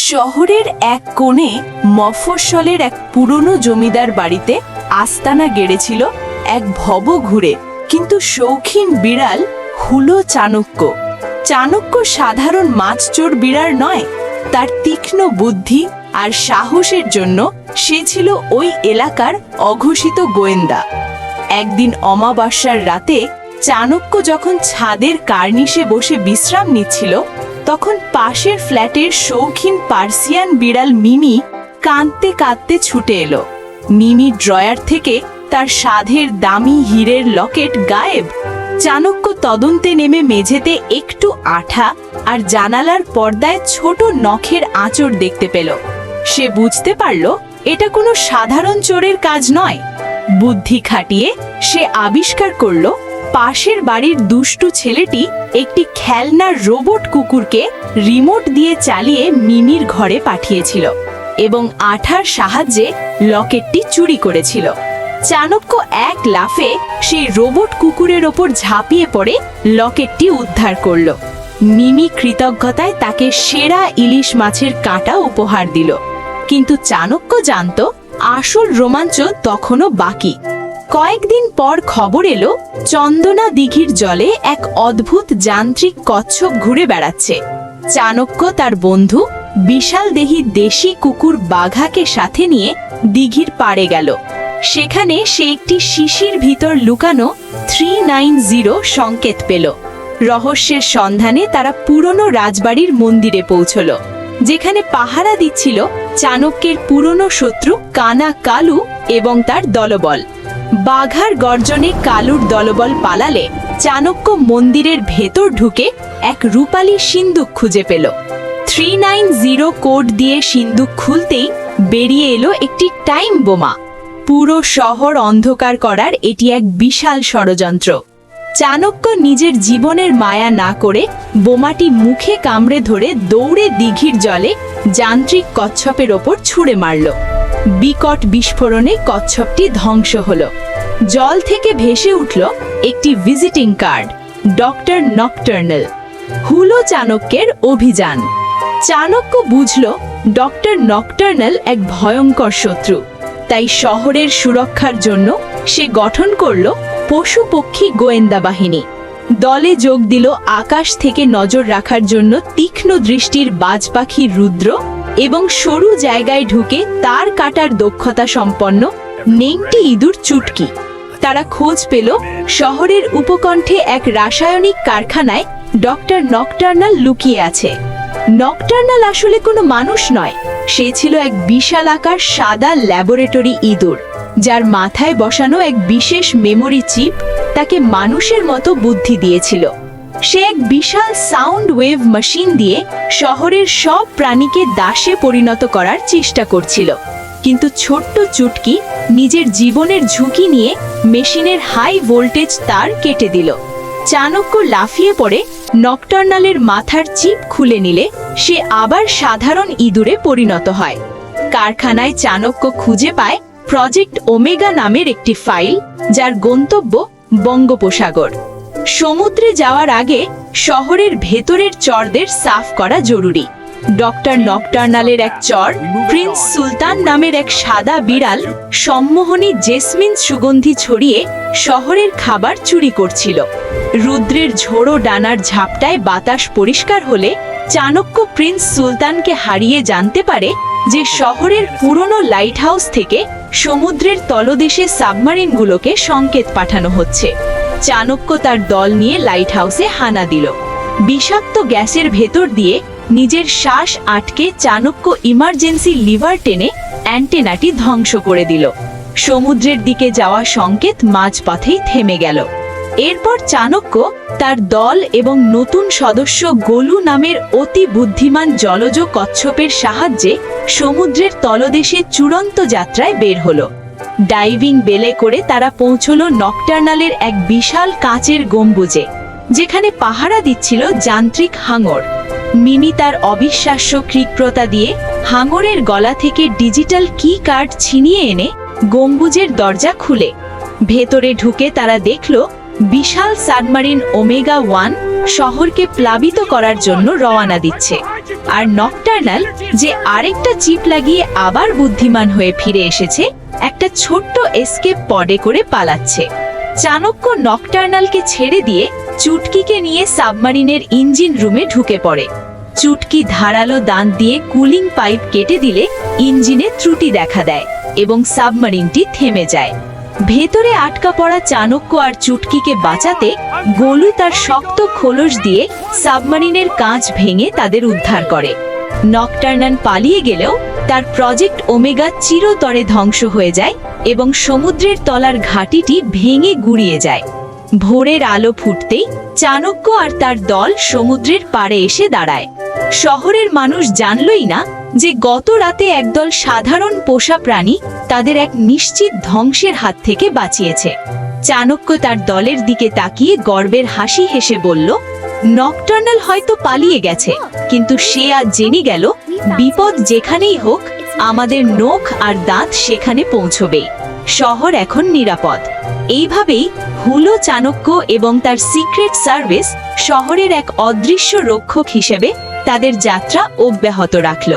শহরের এক কোণে মফস্বলের এক পুরনো জমিদার বাড়িতে আস্তানা গেড়েছিল এক ভবঘুরে কিন্তু শৌখিন বিড়াল হুলো চাণক্য। চাণক্য সাধারণ মাছচোর বিড়াল নয়, তার তীক্ষ্ণ বুদ্ধি আর সাহসের জন্য সে ছিল ওই এলাকার অঘোষিত গোয়েন্দা। একদিন অমাবস্যার রাতে চাণক্য যখন ছাদের কার্নিশে বসে বিশ্রাম নিচ্ছিল, তখন পাশের ফ্ল্যাটের শৌখিন পার্সিয়ান বিড়াল মিমি কাঁদতে কাঁদতে ছুটে এলো। মিমি ড্রয়ার থেকে তার সাধের দামি হীরের লকেট গায়েব। চাণক্য তদন্তে নেমে মেঝেতে একটু আঠা আর জানালার পর্দায় ছোট নখের আঁচড় দেখতে পেল। সে বুঝতে পারল এটা কোনো সাধারণ চোরের কাজ নয়। বুদ্ধি খাটিয়ে সে আবিষ্কার করল পাশের বাড়ির দুষ্টু ছেলেটি একটি খেলনার রোবট কুকুরকে রিমোট দিয়ে চালিয়ে মিমির ঘরে পাঠিয়েছিল এবং আঠার সাহায্যে লকেটটি চুরি করেছিল। চাণক্য এক লাফে সেই রোবট কুকুরের ওপর ঝাঁপিয়ে পড়ে লকেটটি উদ্ধার করল। মিমি কৃতজ্ঞতায় তাকে সেরা ইলিশ মাছের কাঁটা উপহার দিল। কিন্তু চাণক্য জানত আসল রোমাঞ্চ তখনও বাকি। কয়েকদিন পর খবর এলো চন্দনা দিঘির জলে এক অদ্ভুত যান্ত্রিক কচ্ছপ ঘুরে বেড়াচ্ছে। চাণক্য তার বন্ধু বিশালদেহী দেশি কুকুর বাঘাকে সাথে নিয়ে দিঘির পাড়ে গেল। সেখানে সে একটি শিশির ভিতর লুকানো 390 সংকেত পেল। রহস্যের সন্ধানে তারা পুরনো রাজবাড়ির মন্দিরে পৌঁছল, যেখানে পাহারা দিচ্ছিল চাণক্যের পুরনো শত্রু কানা কালু এবং তার দলবল। বাঘার গর্জনে কালুর দলবল পালালে চাণক্য মন্দিরের ভেতর ঢুকে এক রূপালী সিন্দুক খুঁজে পেল। 390 কোড দিয়ে সিন্দুক খুলতেই বেরিয়ে এলো একটি টাইম বোমা। পুরো শহর অন্ধকার করার এটি এক বিশাল ষড়যন্ত্র। চাণক্য নিজের জীবনের মায়া না করে বোমাটি মুখে কামড়ে ধরে দৌড়ে দিঘির জলে যান্ত্রিক কচ্ছপের ওপর ছুঁড়ে মারল। বিকট বিস্ফোরণে কচ্ছপটি ধ্বংস হল। জল থেকে ভেসে উঠল একটি ভিজিটিং কার্ড, ডক্টর নকটার্নাল। হুলো চাণক্যের অভিযান। চাণক্য বুঝল ডক্টর নকটার্নাল এক ভয়ঙ্কর শত্রু। তাই শহরের সুরক্ষার জন্য সে গঠন করল পশু পক্ষী গোয়েন্দা বাহিনী। দলে যোগ দিল আকাশ থেকে নজর রাখার জন্য তীক্ষ্ণ দৃষ্টির বাজ পাখি রুদ্র এবং সরু জায়গায় ঢুকে তার কাটার দক্ষতা সম্পন্ন নেংটি ইঁদুর চুটকি। তারা খোঁজ পেল শহরের উপকণ্ঠে এক রাসায়নিক কারখানায় ডক্টর নকটার্নাল লুকিয়ে আছে। নকটার্নাল আসলে কোনো মানুষ নয়, সে ছিল এক বিশালাকার সাদা ল্যাবরেটরি ইঁদুর, যার মাথায় বসানো এক বিশেষ মেমোরি চিপ তাকে মানুষের মতো বুদ্ধি দিয়েছিল। সে এক বিশাল সাউন্ড ওয়েভ মেশিন দিয়ে শহরের সব প্রাণীকে দাসে পরিণত করার চেষ্টা করছিল। কিন্তু ছোট্ট চুটকি নিজের জীবনের ঝুঁকি নিয়ে মেশিনের হাই ভোল্টেজ তার কেটে দিল। চাণক্য লাফিয়ে পড়ে নকটার্নালের মাথার চিপ খুলে নিলে সে আবার সাধারণ ইঁদুরে পরিণত হয়। কারখানায় চাণক্য খুঁজে পায় প্রজেক্ট ওমেগা নামের একটি ফাইল, যার গন্তব্য বঙ্গোপসাগর। সমুদ্রে যাওয়ার আগে শহরের ভেতরের চরদের সাফ করা জরুরি। ডক্টর নকটার্নালের এক চর প্রিন্স সুলতান নামের এক সাদা বিড়াল সম্মোহনী জেসমিন সুগন্ধি ছড়িয়ে শহরের খাবার চুরি করছিল। রুদ্রের ঝোড়ো ডানার ঝাপটায় বাতাস পরিষ্কার হলে চাণক্য প্রিন্স সুলতানকে হারিয়ে জানতে পারে যে শহরের পুরনো লাইট হাউস থেকে সমুদ্রের তলদেশে সাবমারিনগুলোকে সংকেত পাঠানো হচ্ছে। চাণক্য তার দল নিয়ে লাইট হাউসে হানা দিল। বিষাক্ত গ্যাসের ভেতর দিয়ে নিজের শ্বাস আটকে চাণক্য ইমার্জেন্সি লিভার টেনে অ্যান্টেনাটি ধ্বংস করে দিল। সমুদ্রের দিকে যাওয়া সংকেত মাঝপথেই থেমে গেল। এরপর চাণক্য তার দল এবং নতুন সদস্য গোলু নামের অতি বুদ্ধিমান জলজ কচ্ছপের সাহায্যে সমুদ্রের তলদেশে চূড়ান্ত যাত্রায় বের হলো। ডাইভিং বেলে করে তারা পৌঁছল নকটার্নালের এক বিশাল কাচের গম্বুজে, যেখানে পাহারা দিচ্ছিল যান্ত্রিক হাঙর। মিমি তার অবিশ্বাস্য কৃত্রতা দিয়ে হাঙরের গলা থেকে ডিজিটাল কি কার্ড ছিনিয়ে এনে গম্বুজের দরজা খুলে ভেতরে ঢুকে তারা দেখল বিশাল সাবমারিন ওমেগা 1 শহরকে প্লাবিত করার জন্য রওনা দিচ্ছে, আর নকটার্নাল, যে আরেকটা চিপ লাগিয়ে আবার বুদ্ধিমান হয়ে ফিরে এসেছে, একটা ছোট্ট এসকেপ পডে করে পালাচ্ছে। চাণক্য নকটার্নালকে ছেড়ে দিয়ে চুটকিকে নিয়ে সাবমারিনের ইঞ্জিন রুমে ঢুকে পড়ে। চুটকি ধারালো দাঁত দিয়ে কুলিং পাইপ কেটে দিলে ইঞ্জিনে ত্রুটি দেখা দেয় এবং সাবমারিনটি থেমে যায়। ভেতরে আটকা পড়া চাণক্য আর চুটকিকে বাঁচাতে গোলু তার শক্ত খোলস দিয়ে সাবমারিনের কাঁচ ভেঙে তাদের উদ্ধার করে। নকটার্নাল পালিয়ে গেলেও তার প্রজেক্ট ওমেগা চিরতরে ধ্বংস হয়ে যায় এবং সমুদ্রের তলার ঘাঁটিটি ভেঙে গুড়িয়ে যায়। ভোরের আলো ফুটতেই চাণক্য আর তার দল সমুদ্রের পাড়ে এসে দাঁড়ায়। শহরের মানুষ জানলই না যে গত রাতে একদল সাধারণ পোষা প্রাণী তাদের এক নিশ্চিত ধ্বংসের হাত থেকে বাঁচিয়েছে। চাণক্য তার দলের দিকে তাকিয়ে গর্বের হাসি হেসে বলল, নকটার্নাল হয়তো পালিয়ে গেছে, কিন্তু সে আজ জেনে গেল বিপদ যেখানেই হোক আমাদের নখ আর দাঁত সেখানে পৌঁছবেই। শহর এখন নিরাপদ। এইভাবেই হুলো চাণক্য এবং তার সিক্রেট সার্ভিস শহরের এক অদৃশ্য রক্ষক হিসেবে তাদের যাত্রা অব্যাহত রাখল।